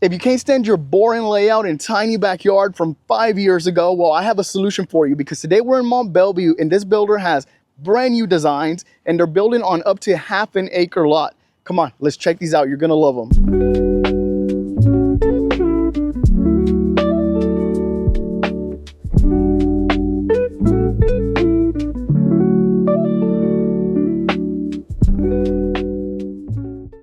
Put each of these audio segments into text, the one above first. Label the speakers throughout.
Speaker 1: If you can't stand your boring layout and tiny backyard from 5 years ago, well, I have a solution for you, because today we're in Mont Belvieu and this builder has brand new designs and they're building on up to half an acre lot. Come on, let's check these out. You're gonna love them.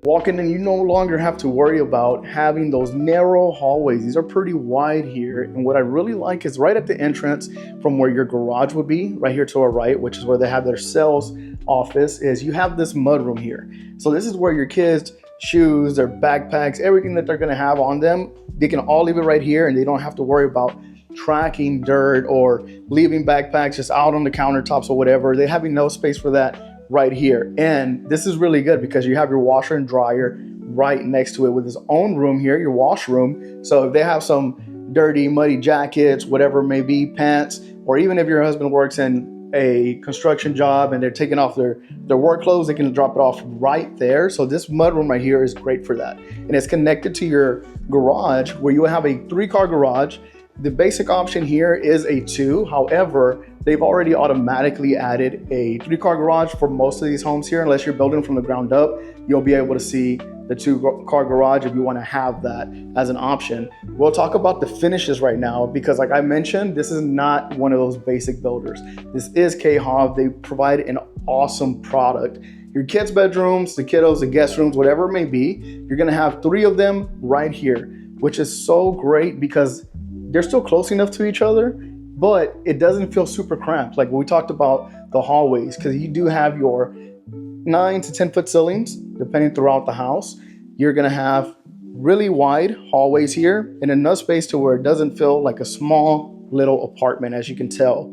Speaker 1: Walking in, you no longer have to worry about having those narrow hallways. These are pretty wide here. And what I really like is right at the entrance from where your garage would be, right here to our right, which is where they have their sales office, is you have this mudroom here. So this is where your kids' shoes, their backpacks, everything that they're gonna have on them, they can all leave it right here and they don't have to worry about tracking dirt or leaving backpacks just out on the countertops or whatever. They have no space for that right here. And this is really good because you have your washer and dryer right next to it with its own room here, your washroom. So if they have some dirty, muddy jackets, whatever it may be, pants, or even if your husband works in a construction job and they're taking off their work clothes, they can drop it off right there. So this mudroom right here is great for that. And it's connected to your garage where you have a 3-car garage. The basic option here is a 2. However, they've already automatically added a 3-car garage for most of these homes here. Unless you're building from the ground up, you'll be able to see the 2-car garage if you want to have that as an option. We'll talk about the finishes right now because, like I mentioned, this is not one of those basic builders. This is K-Hov. They provide an awesome product. Your kids' bedrooms, the kiddos, the guest rooms, whatever it may be, you're going to have 3 of them right here, which is so great because they're still close enough to each other, but it doesn't feel super cramped. Like we talked about the hallways, because you do have your 9 to 10 foot ceilings, depending throughout the house. You're gonna have really wide hallways here and enough space to where it doesn't feel like a small little apartment, as you can tell.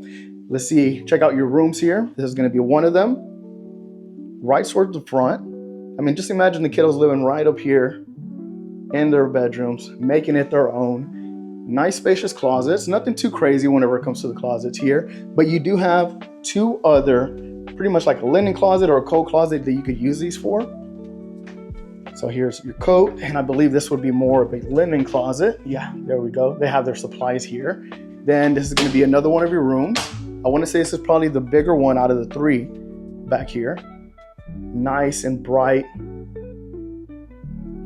Speaker 1: Let's see, check out your rooms here. This is gonna be one of them, right towards the front. I mean, just imagine the kiddos living right up here in their bedrooms, making it their own. Nice spacious closets, nothing too crazy whenever it comes to the closets here, but you do have 2 other, pretty much like a linen closet or a coat closet that you could use these for. So here's your coat, and I believe this would be more of a linen closet. Yeah, there we go. They have their supplies here. Then this is gonna be another one of your rooms. I wanna say this is probably the bigger one out of the 3 back here. Nice and bright.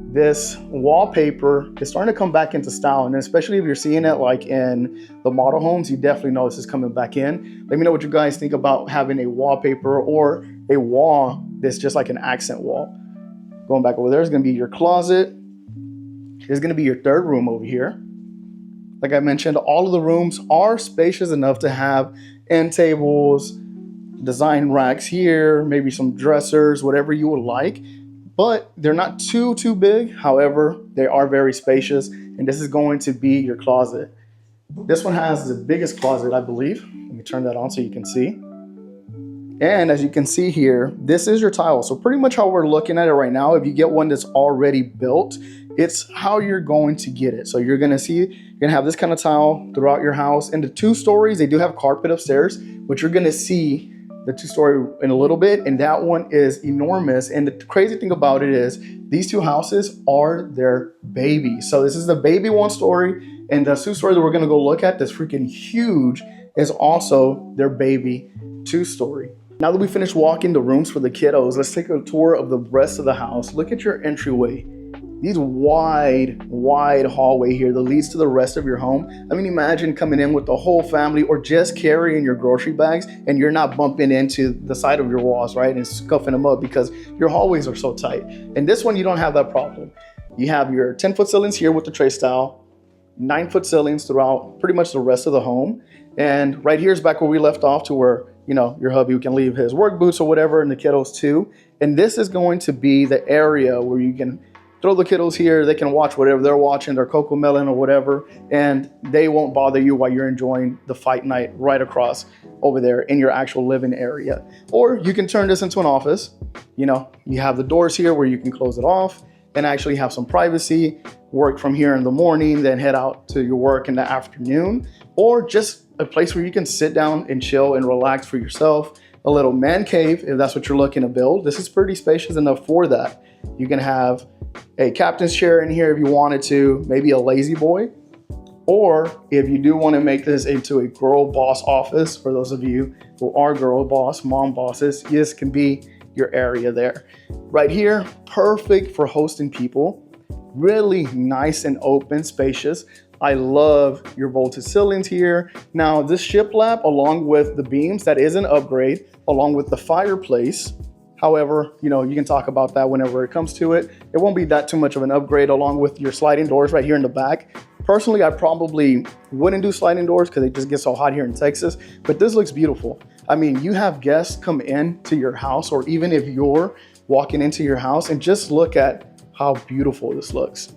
Speaker 1: This wallpaper is starting to come back into style, and especially if you're seeing it like in the model homes, you definitely know this is coming back in. Let me know what you guys think about having a wallpaper or a wall that's just like an accent wall. Going back over there is going to be your closet. There's going to be your 3rd room over here. Like I mentioned, all of the rooms are spacious enough to have end tables, design racks here, maybe some dressers, whatever you would like. But they're not too big. However, they are very spacious, and this is going to be your closet. This one has the biggest closet, I believe. Let me turn that on so you can see. And as you can see here, this is your tile. So pretty much how we're looking at it right now, if you get one that's already built, it's how you're going to get it. So you're gonna have this kind of tile throughout your house. And the 2 stories, they do have carpet upstairs, but you're gonna see the 2-story in a little bit, and that one is enormous. And the crazy thing about it is these 2 houses are their babies. So this is the baby 1-story, and the 2-story that we're gonna go look at that's freaking huge is also their baby 2-story. Now that we finished walking the rooms for the kiddos, let's take a tour of the rest of the house. Look at your entryway. These wide hallway here that leads to the rest of your home. I mean, imagine coming in with the whole family or just carrying your grocery bags and you're not bumping into the side of your walls, right? And scuffing them up because your hallways are so tight. And this one, you don't have that problem. You have your 10-foot ceilings here with the tray style, 9-foot ceilings throughout pretty much the rest of the home. And right here is back where we left off to where, you know, your hubby can leave his work boots or whatever, and the kiddos too. And this is going to be the area where you can throw the kiddos here. They can watch whatever they're watching, their Coco Melon or whatever, and they won't bother you while you're enjoying the fight night right across over there in your actual living area. Or you can turn this into an office. You know, you have the doors here where you can close it off and actually have some privacy, work from here in the morning, then head out to your work in the afternoon, or just a place where you can sit down and chill and relax for yourself. A little man cave, if that's what you're looking to build. This is pretty spacious enough for that. You can have a captain's chair in here if you wanted to, maybe a lazy boy. Or if you do want to make this into a girl boss office, for those of you who are girl boss, mom bosses, this can be your area there. Right here, perfect for hosting people. Really nice and open, spacious. I love your vaulted ceilings here. Now this shiplap, along with the beams, that is an upgrade, along with the fireplace. However, you know, you can talk about that whenever it comes to it. It won't be that too much of an upgrade, along with your sliding doors right here in the back. Personally, I probably wouldn't do sliding doors because they just get so hot here in Texas, but this looks beautiful. I mean, you have guests come in to your house, or even if you're walking into your house, and just look at how beautiful this looks.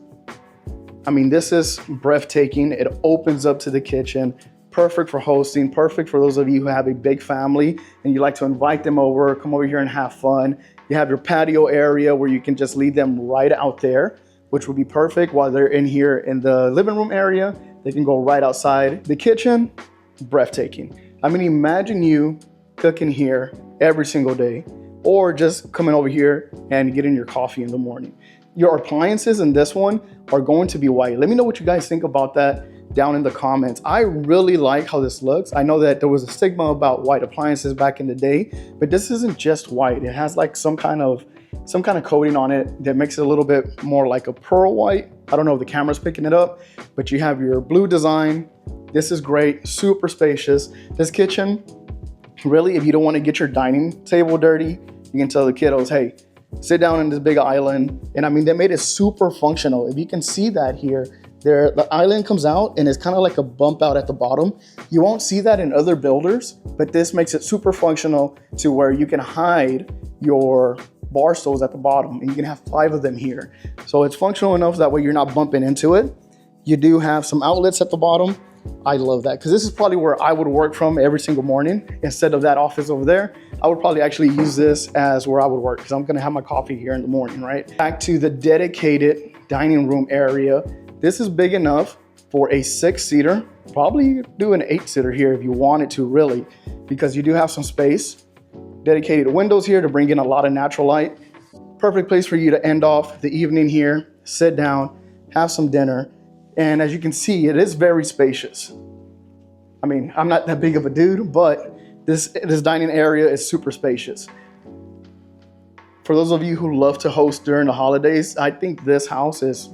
Speaker 1: I mean, this is breathtaking. It opens up to the kitchen. Perfect for hosting, perfect for those of you who have a big family and you like to invite them over, come over here and have fun. You have your patio area where you can just leave them right out there, which would be perfect while they're in here in the living room area. They can go right outside. The kitchen, breathtaking. I mean, imagine you cooking here every single day, or just coming over here and getting your coffee in the morning. Your appliances in this one are going to be white. Let me know what you guys think about that down in the comments. I really like how this looks. I know that there was a stigma about white appliances back in the day, but this isn't just white. It has like some kind of coating on it that makes it a little bit more like a pearl white. I don't know if the camera's picking it up, but you have your blue design. This is great, super spacious. This kitchen, really, if you don't want to get your dining table dirty, you can tell the kiddos, hey, sit down in this big island. And I mean, they made it super functional. If you can see that here, the island comes out and it's kind of like a bump out at the bottom. You won't see that in other builders, but this makes it super functional to where you can hide your bar stools at the bottom, and you can have 5 of them here. So it's functional enough that way you're not bumping into it. You do have some outlets at the bottom. I love that, because this is probably where I would work from every single morning. Instead of that office over there, I would probably actually use this as where I would work, because I'm gonna have my coffee here in the morning, right? Back to the dedicated dining room area. This is big enough for a 6-seater. Probably do an 8-seater here if you wanted to, really, because you do have some space. Dedicated windows here to bring in a lot of natural light. Perfect place for you to end off the evening here, sit down, have some dinner. And as you can see, it is very spacious. I mean, I'm not that big of a dude, but this dining area is super spacious. For those of you who love to host during the holidays, I think this house is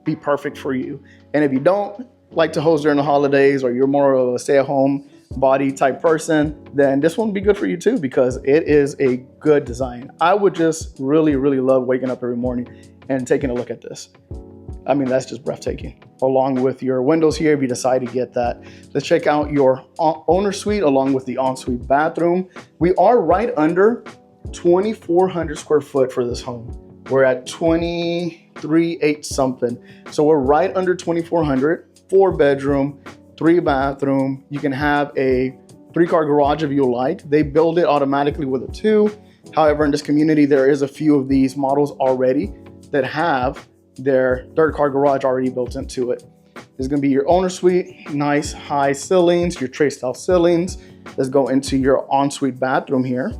Speaker 1: be perfect for you. And if you don't like to host during the holidays, or you're more of a stay-at-home body type person, then this one would be good for you too, because it is a good design. I would just really, really love waking up every morning and taking a look at this. I mean, that's just breathtaking. Along with your windows here, if you decide to get that. Let's check out your owner suite along with the ensuite bathroom. We are right under 2,400 square foot for this home. We're at 23,800 something. So we're right under 2,400, 4-bedroom, 3-bathroom. You can have a 3-car garage if you like. They build it automatically with a 2. However, in this community, there is a few of these models already that have their 3rd-car garage already built into it. This is gonna be your owner suite, nice high ceilings, your tray style ceilings. Let's go into your ensuite bathroom here.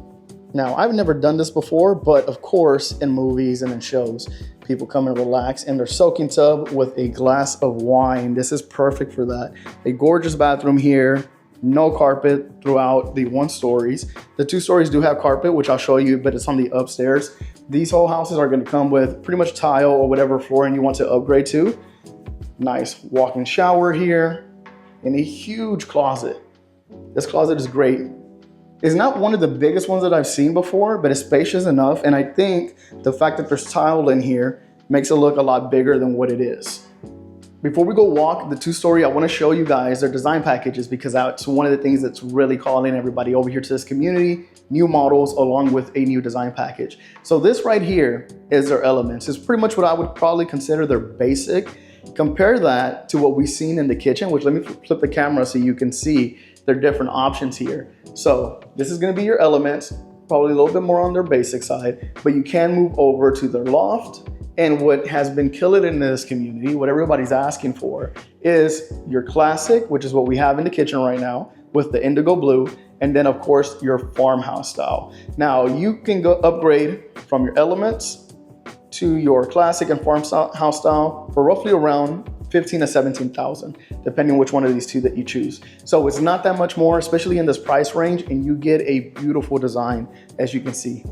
Speaker 1: Now, I've never done this before, but of course, in movies and in shows, people come and relax in their soaking tub with a glass of wine. This is perfect for that. A gorgeous bathroom here, no carpet throughout the 1 stories. The 2 stories do have carpet, which I'll show you, but it's on the upstairs. These whole houses are gonna come with pretty much tile or whatever flooring you want to upgrade to. Nice walk-in shower here, and a huge closet. This closet is great. It's not one of the biggest ones that I've seen before, but it's spacious enough. And I think the fact that there's tile in here makes it look a lot bigger than what it is. Before we go walk the 2-story, I want to show you guys their design packages, because that's one of the things that's really calling everybody over here to this community. New models along with a new design package. So this right here is their elements. It's pretty much what I would probably consider their basic. Compare that to what we've seen in the kitchen, which let me flip the camera so you can see their different options here. So this is going to be your elements, probably a little bit more on their basic side, but you can move over to their loft. And what has been killing in this community, what everybody's asking for, is your classic, which is what we have in the kitchen right now with the indigo blue, and then of course your farmhouse style. Now you can go upgrade from your elements to your classic and farmhouse style for roughly around 15 to 17,000, depending on which one of these two that you choose. So it's not that much more, especially in this price range, and you get a beautiful design, as you can see.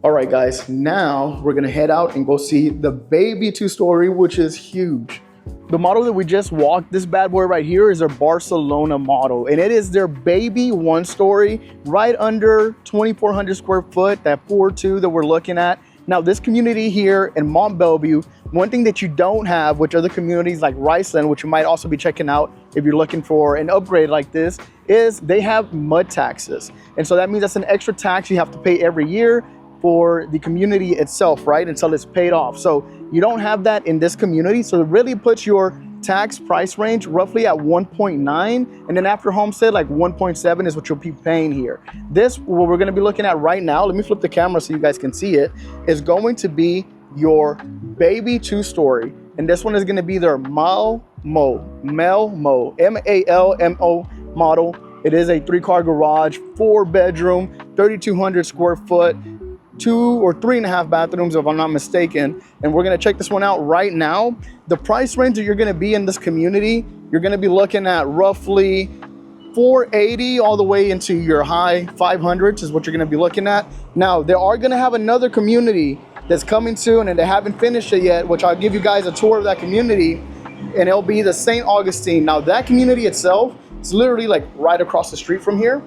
Speaker 1: All right, guys, now we're gonna head out and go see the baby two-story, which is huge. The model that we just walked, this bad boy right here, is their Barcelona model, and it is their baby one-story, right under 2,400 square foot, that 4.2 that we're looking at. Now, this community here in Mont Belvieu, one thing that you don't have, which other communities like Riceland, which you might also be checking out if you're looking for an upgrade like this, is they have mud taxes. And so that means that's an extra tax you have to pay every year for the community itself, right, until it's paid off. So you don't have that in this community, so it really puts your tax price range roughly at 1.9, and then after homestead, like 1.7 is what you'll be paying here. This, what we're gonna be looking at right now, let me flip the camera so you guys can see it, is going to be your baby two-story, and this one is gonna be their Malmo, M-A-L-M-O model. It is a 3-car garage, 4-bedroom, 3,200 square foot, 2 or 3.5 bathrooms if I'm not mistaken, and we're gonna check this one out right now. The price range that you're gonna be in this community, you're gonna be looking at roughly 480 all the way into your high 500s is what you're gonna be looking at. Now, they are gonna have another community that's coming soon, and they haven't finished it yet, which I'll give you guys a tour of that community, and it'll be the St. Augustine. Now, that community itself, it's literally like right across the street from here,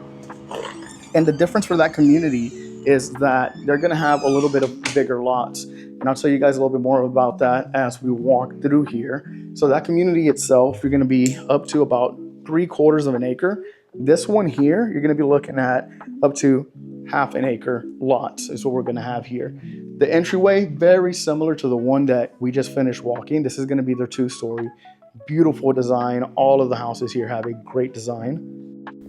Speaker 1: and the difference for that community is that they're gonna have a little bit of bigger lots. And I'll tell you guys a little bit more about that as we walk through here. So that community itself, you're gonna be up to about 3/4 of an acre. This one here, you're gonna be looking at up to 1/2 acre lots is what we're gonna have here. The entryway, very similar to the one that we just finished walking. This is gonna be their 2-story. Beautiful design. All of the houses here have a great design.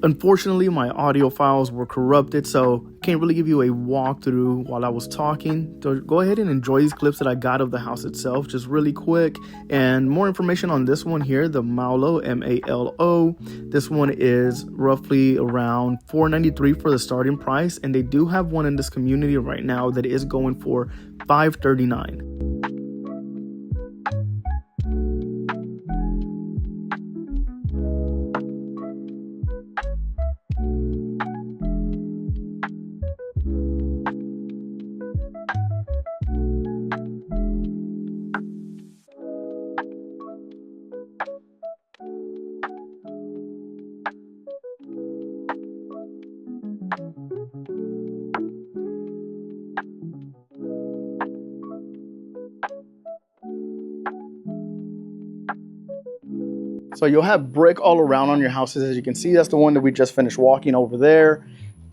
Speaker 1: Unfortunately, my audio files were corrupted, so can't really give you a walkthrough while I was talking. So go ahead and enjoy these clips that I got of the house itself, just really quick. And more information on this one here, the Malo, M-A-L-O. This one is roughly around $493 for the starting price, and they do have one in this community right now that is going for $539. So you'll have brick all around on your houses. As you can see, that's the one that we just finished walking over there.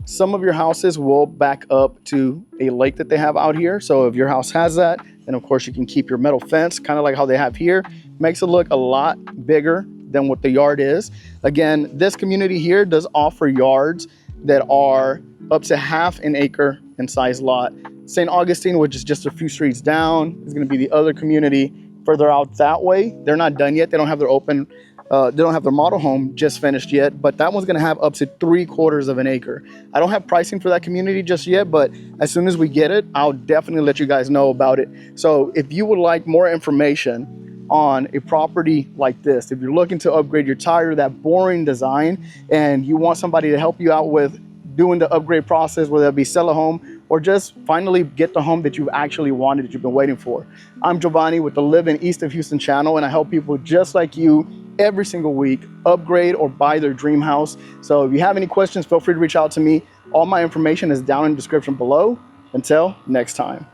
Speaker 1: Some of your houses will back up to a lake that they have out here. So if your house has that, then of course you can keep your metal fence, kind of like how they have here. Makes it look a lot bigger than what the yard is. Again, this community here does offer yards that are up to 1/2 acre in size lot. St. Augustine, which is just a few streets down, is gonna be the other community further out that way. They're not done yet. They don't have their model home just finished yet, but that one's gonna have up to 3/4 of an acre. I don't have pricing for that community just yet, but as soon as we get it, I'll definitely let you guys know about it. So if you would like more information on a property like this, if you're looking to upgrade, you're tired of that boring design and you want somebody to help you out with doing the upgrade process, whether it be sell a home or just finally get the home that you've actually wanted, that you've been waiting for. I'm Giovanni with the Live in East of Houston channel, and I help people just like you every single week upgrade or buy their dream house. So if you have any questions, feel free to reach out to me. All my information is down in the description below. Until next time.